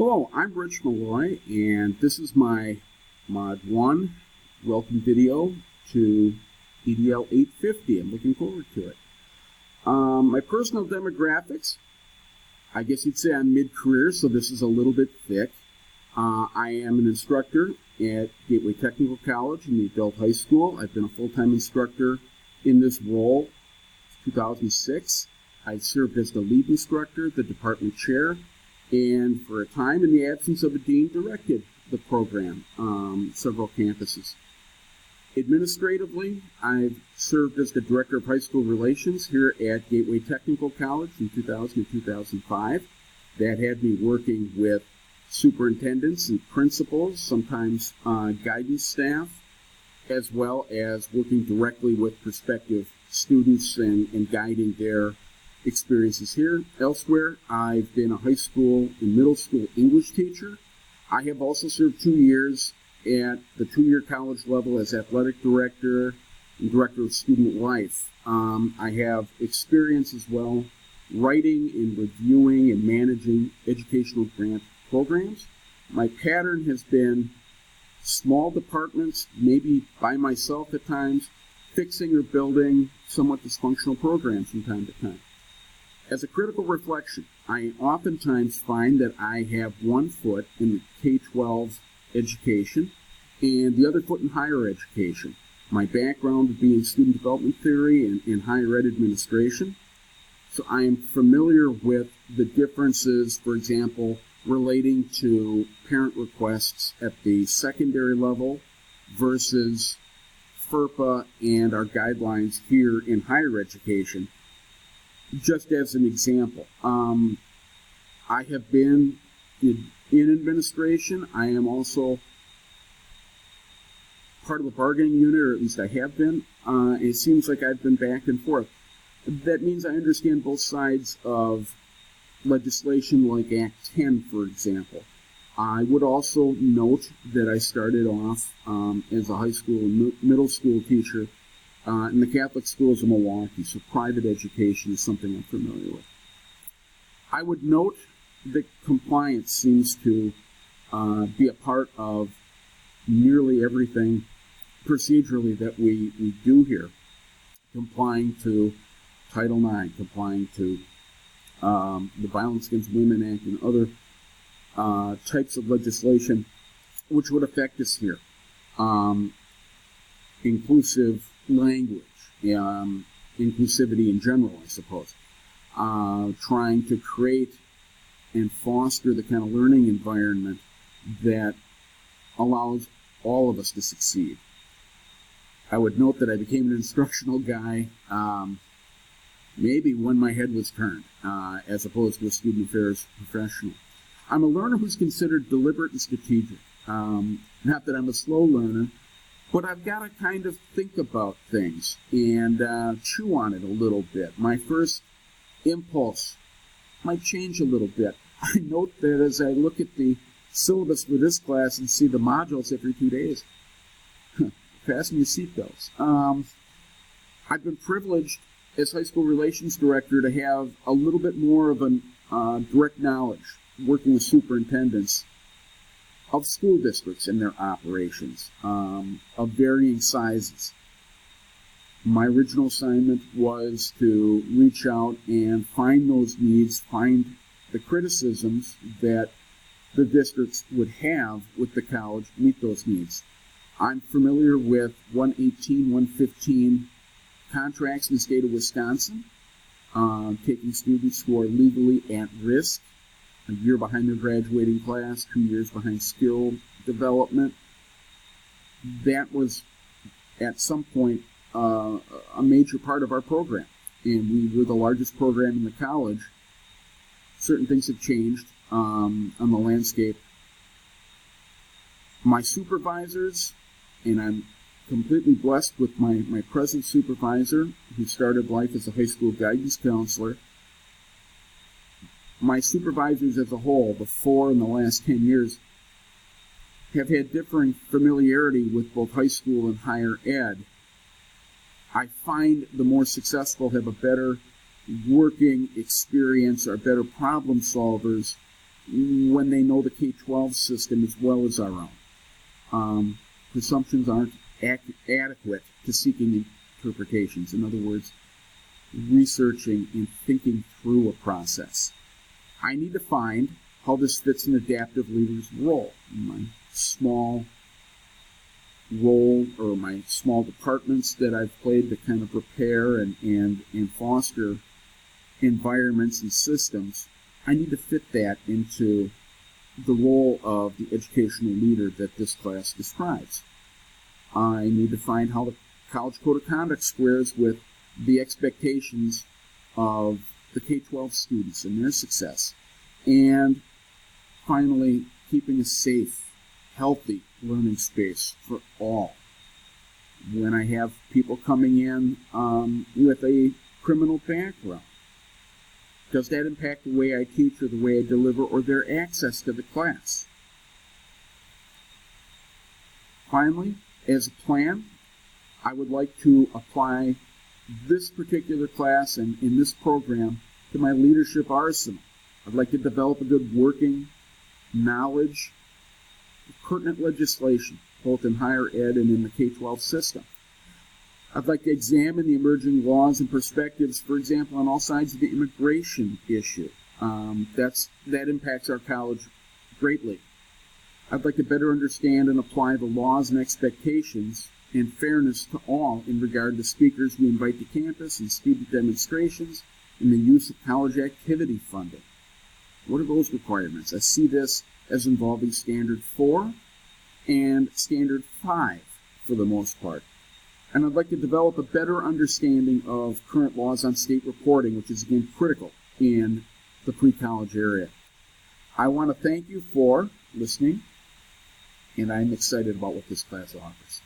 Hello, I'm Rich Malloy, and this is my Mod 1 welcome video to EDL 850. I'm looking forward to it. My personal demographics, I guess you'd say I'm mid-career, so this is a little bit thick. I am an instructor at Gateway Technical College in the adult high school. I've been a full-time instructor in this role since 2006. I've served as the lead instructor, the department chair, and for a time, in the absence of a dean, directed the program, several campuses. Administratively, I've served as the Director of High School Relations here at Gateway Technical College from 2000 to 2005. That had me working with superintendents and principals, sometimes guidance staff, as well as working directly with prospective students and guiding their experiences here. Elsewhere, I've been a high school and middle school English teacher. I have also served 2 years at the two-year college level as athletic director and director of student life. I have experience as well writing and reviewing and managing educational grant programs. My pattern has been small departments, maybe by myself at times, fixing or building somewhat dysfunctional programs from time to time. As a critical reflection, I oftentimes find that I have one foot in the K-12 education and the other foot in higher education. My background would be in student development theory and higher ed administration. So I am familiar with the differences, for example, relating to parent requests at the secondary level versus FERPA and our guidelines here in higher education. Just as an example, I have been in administration. I am also part of the bargaining unit, or at least I have been. It seems like I've been back and forth. That means I understand both sides of legislation like Act 10, for example. I would also note that I started off as a high school and middle school teacher in the Catholic schools of Milwaukee, so private education is something I'm familiar with. I would note that compliance seems to be a part of nearly everything procedurally that we do here. Complying to Title IX, complying to the Violence Against Women Act and other types of legislation which would affect us here. Inclusive language, inclusivity in general, I suppose. Trying to create and foster the kind of learning environment that allows all of us to succeed. I would note that I became an instructional guy maybe when my head was turned, as opposed to a student affairs professional. I'm a learner who's considered deliberate and strategic. Not that I'm a slow learner, but I've got to kind of think about things and chew on it a little bit. My first impulse might change a little bit. I note that as I look at the syllabus for this class and see the modules every 2 days, fasten your seatbelts. I've been privileged as high school relations director to have a little bit more of a direct knowledge working with superintendents of school districts and their operations of varying sizes. My original assignment was to reach out and find those needs, find the criticisms that the districts would have with the college, meet those needs. I'm familiar with 118, 115 contracts in the state of Wisconsin, taking students who are legally at risk, a year behind their graduating class, 2 years behind skill development. That was, at some point, a major part of our program. And we were the largest program in the college. Certain things have changed on the landscape. My supervisors, and I'm completely blessed with my present supervisor, who started life as a high school guidance counselor. My supervisors as a whole, the 4 in the last 10 years, have had differing familiarity with both high school and higher ed. I find the more successful have a better working experience, are better problem solvers when they know the K-12 system as well as our own. Presumptions aren't adequate to seeking interpretations. In other words, researching and thinking through a process. I need to find how this fits an adaptive leader's role. My small role, or my small departments that I've played to kind of prepare and foster environments and systems, I need to fit that into the role of the educational leader that this class describes. I need to find how the College Code of Conduct squares with the expectations of the K-12 students and their success. And finally, keeping a safe, healthy learning space for all. When I have people coming in with a criminal background, does that impact the way I teach or the way I deliver or their access to the class? Finally, as a plan, I would like to apply this particular class and in this program to my leadership arsenal. I'd like to develop a good working knowledge of pertinent legislation, both in higher ed and in the K-12 system. I'd like to examine the emerging laws and perspectives, for example, on all sides of the immigration issue. That impacts our college greatly. I'd like to better understand and apply the laws and expectations and fairness to all in regard to speakers we invite to campus and student demonstrations and the use of college activity funding. What are those requirements? I see this as involving Standard 4 and Standard 5 for the most part. And I'd like to develop a better understanding of current laws on state reporting, which is again critical in the pre-college area. I want to thank you for listening, and I'm excited about what this class offers.